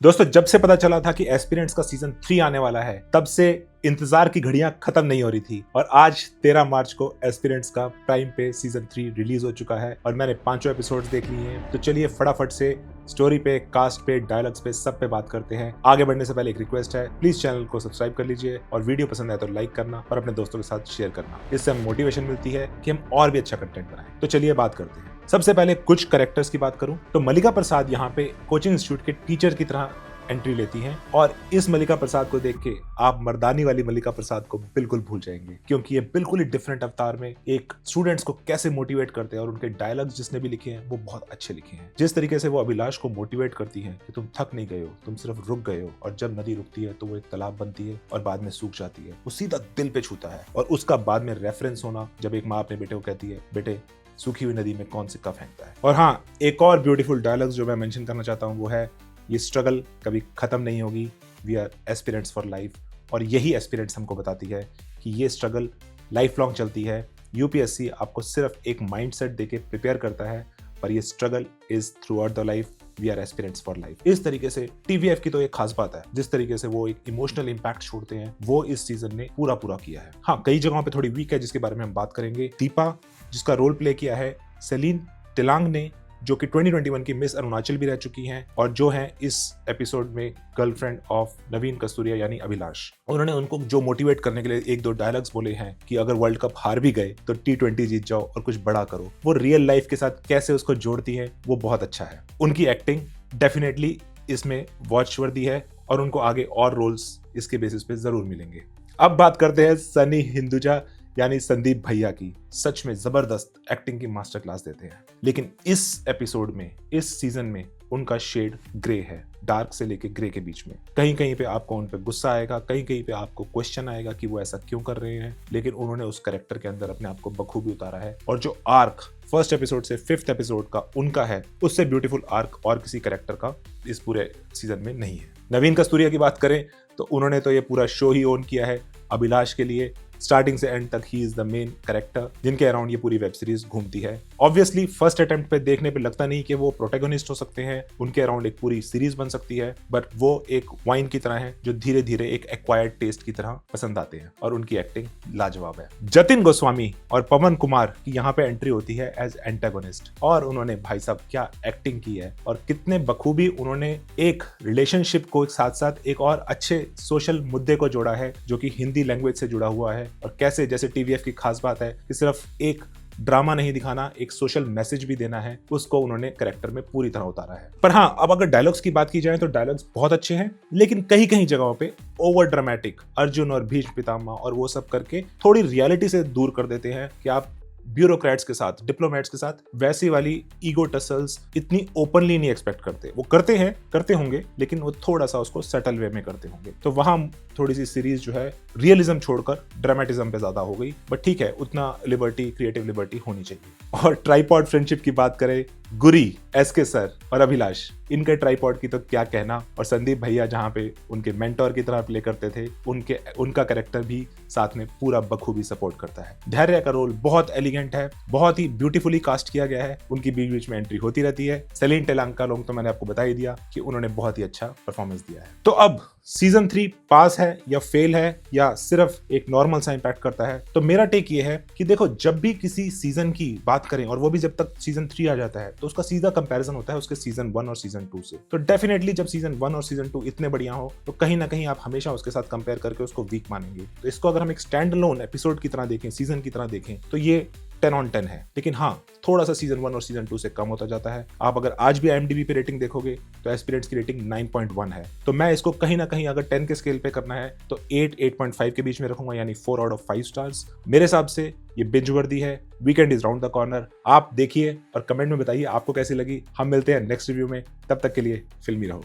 दोस्तों, जब से पता चला था कि एस्पिरेंट्स का सीजन 3 आने वाला है, तब से इंतजार की घड़ियां खत्म नहीं हो रही थी और आज 13 मार्च को एस्पिरेंट्स का प्राइम पे सीजन 3 रिलीज हो चुका है और मैंने 5 एपिसोड्स देख लिए हैं। तो चलिए फटाफट से स्टोरी पे, कास्ट पे, डायलॉग्स पे, सब पे बात करते हैं। आगे बढ़ने से पहले एक रिक्वेस्ट है, प्लीज चैनल को सब्सक्राइब कर लीजिए और वीडियो पसंद आए तो लाइक करना और अपने दोस्तों के साथ शेयर करना। इससे हमें मोटिवेशन मिलती है कि हम और भी अच्छा कंटेंट बनाएं। तो चलिए बात करते हैं। सबसे पहले कुछ कैरेक्टर्स की बात करूं तो मल्लिका प्रसाद यहाँ पे कोचिंग इंस्टीट्यूट के टीचर की तरह एंट्री लेती हैं और इस मल्लिका प्रसाद को देख के आप मर्दानी वाली मल्लिका प्रसाद को बिल्कुल भूल जाएंगे, क्योंकि ये बिल्कुल ही डिफरेंट अवतार में एक स्टूडेंट्स को कैसे मोटिवेट करते हैं और उनके डायलॉग्स जिसने भी लिखे हैं वो बहुत अच्छे लिखे हैं। जिस तरीके से वो अभिलाष को मोटिवेट करती हैं कि तुम थक नहीं गए हो, तुम सिर्फ रुक गए हो और जब नदी रुकती है तो वो एक तालाब बनती है और बाद में सूख जाती है, वो सीधा दिल पे छूता है। और उसका बाद में रेफरेंस होना, जब एक माँ अपने बेटे को कहती है, बेटे सूखी हुई नदी में कौन से कफ फेंकता है। और हाँ, एक और ब्यूटीफुल डायलॉग जो मैं मेंशन करना चाहता हूँ वो है, ये स्ट्रगल कभी खत्म नहीं होगी, we are aspirants for life. और यही एस्पिरेंट्स हमको बताती है कि ये स्ट्रगल लाइफ लॉन्ग चलती है। यूपीएससी आपको सिर्फ एक माइंडसेट देके प्रिपेयर करता है, पर ये struggle is throughout the life, we are aspirants for life. इस तरीके से टीवीएफ की तो एक खास बात है, जिस तरीके से वो एक इमोशनल इंपैक्ट छोड़ते हैं वो इस सीजन ने पूरा किया है। हाँ, कई जगहों पे थोड़ी वीक है जिसके बारे में हम बात करेंगे। दीपा, जिसका रोल प्ले किया है सेलिन टेलांग ने, जो कि 2021 की मिस अरुणाचल भी रह चुकी हैं और जो हैं इस एपिसोड में गर्लफ्रेंड ऑफ नवीन कस्तूरिया यानी अभिलाष। उन्होंने उनको जो मोटिवेट करने के लिए एक दो डायलॉग्स बोले हैं कि अगर वर्ल्ड कप हार भी गए तो T20 जीत जाओ और कुछ बड़ा करो। वो रियल लाइफ के साथ कैसे उसको जोड़ती है वो बहुत अच्छा है। उनकी एक्टिंग डेफिनेटली इसमें वॉच वर्दी है और उनको आगे और रोल्स इसके बेसिस पे जरूर मिलेंगे। अब बात करते हैं सनी हिंदुजा यानी संदीप भैया की। सच में जबरदस्त एक्टिंग की मास्टर क्लास देते हैं, लेकिन इस एपिसोड में, इस सीजन में उनका शेड ग्रे है, डार्क से लेके ग्रे के बीच में। कहीं कहीं पे आपको उन पे गुस्सा आएगा, कहीं कहीं पे आपको क्वेश्चन आएगा कि वो ऐसा क्यों कर रहे हैं, लेकिन उन्होंने उस कैरेक्टर के अंदर अपने आप को बखूबी उतारा है। और जो आर्क फर्स्ट एपिसोड से 5th एपिसोड का उनका है, उससे ब्यूटीफुल आर्क और किसी कैरेक्टर का इस पूरे सीजन में नहीं है। नवीन कस्तूरिया की बात करें तो उन्होंने तो ये पूरा शो ही ओन किया है अभिलाष के लिए। स्टार्टिंग से एंड तक he is the main character जिनके अराउंड ये पूरी वेब सीरीज घूमती है। ऑब्वियसली फर्स्ट अटेम्प्ट पे देखने पे लगता नहीं कि वो प्रोटैगनिस्ट हो सकते हैं, उनके अराउंड एक पूरी सीरीज बन सकती है, बट वो एक वाइन की तरह है जो धीरे धीरे एक एक्वायर्ड टेस्ट की तरह पसंद आते हैं और उनकी एक्टिंग लाजवाब है। जतिन गोस्वामी और पवन कुमार की यहाँ पे एंट्री होती है एज एंटागोनिस्ट और उन्होंने भाई साहब क्या एक्टिंग की है और कितने बखूबी उन्होंने एक रिलेशनशिप को साथ साथ एक और अच्छे सोशल मुद्दे को जोड़ा है जो कि हिंदी लैंग्वेज से जुड़ा हुआ है। और कैसे, जैसे टीवीएफ की खास बात है कि सिर्फ एक ड्रामा नहीं दिखाना, एक सोशल मैसेज भी देना है, उसको उन्होंने कैरेक्टर में पूरी तरह उतारा है। पर हाँ, अब अगर डायलॉग्स की बात की जाए तो डायलॉग्स बहुत अच्छे हैं, लेकिन कहीं कहीं जगहों पे ओवर ड्रामेटिक अर्जुन और भीष्म पितामह और वो सब करके थोड़ी रियलिटी से दूर कर देते हैं कि आप ब्यूरोक्रेट्स के साथ, डिप्लोमेट्स के साथ वैसी वाली ईगो टसल्स इतनी ओपनली नहीं एक्सपेक्ट करते। वो करते होंगे, लेकिन वो थोड़ा सा उसको सेटल वे में करते होंगे। तो वहां थोड़ी सी सीरीज जो है रियलिज्म छोड़कर ड्रामेटिज्म पे ज्यादा हो गई, बट ठीक है, उतना लिबर्टी, क्रिएटिव लिबर्टी होनी चाहिए। और ट्राइपॉड फ्रेंडशिप की बात करें, गुरी, एसके सर और अभिलाष, इनके ट्राइपॉड की तो क्या कहना। और संदीप भैया जहाँ पे उनके मेंटोर की तरह प्ले करते थे, उनका कैरेक्टर भी साथ में पूरा बखूबी सपोर्ट करता है। धैर्य का रोल बहुत एलिगेंट है, बहुत ही ब्यूटीफुली कास्ट किया गया है, उनकी बीच बीच में एंट्री होती रहती है। सेलिन टेलांग का लोग तो मैंने आपको बता ही दिया कि उन्होंने बहुत ही अच्छा परफॉर्मेंस दिया है। तो अब सीजन 3 पास है या फेल है या सिर्फ एक नॉर्मल सा इंपैक्ट करता है, तो मेरा टेक ये है कि देखो, जब भी किसी सीजन की बात करें और वो भी जब तक सीजन 3 आ जाता है तो उसका सीधा कंपैरिजन होता है उसके सीजन 1 और सीजन 2 से। तो डेफिनेटली जब सीजन 1 और सीजन 2 इतने बढ़िया हो तो कहीं ना कहीं आप हमेशा उसके साथ कंपेयर करके उसको वीक मानेंगे। तो इसको अगर हम एक स्टैंड अलोन एपिसोड की तरह देखें, सीजन की तरह देखें, तो ये 10 on 10 है। लेकिन हाँ, थोड़ा सा सीजन 1 और सीजन 2 से कम होता जाता है। आप अगर आज भी IMDb पे रेटिंग देखोगे तो एस्पिरेंट्स की रेटिंग 9.1 है। तो मैं इसको कहीं ना कहीं अगर 10 के स्केल पे करना है तो 8.5 के बीच में रखूंगा, यानी 4 out of 5 स्टार्स। मेरे हिसाब से ये बिंज वर्दी है। Weekend is round the corner. आप देखिए और कमेंट में बताइए आपको कैसी लगी। हम मिलते हैं नेक्स्ट रिव्यू में, तब तक के लिए फिल्मी रहो।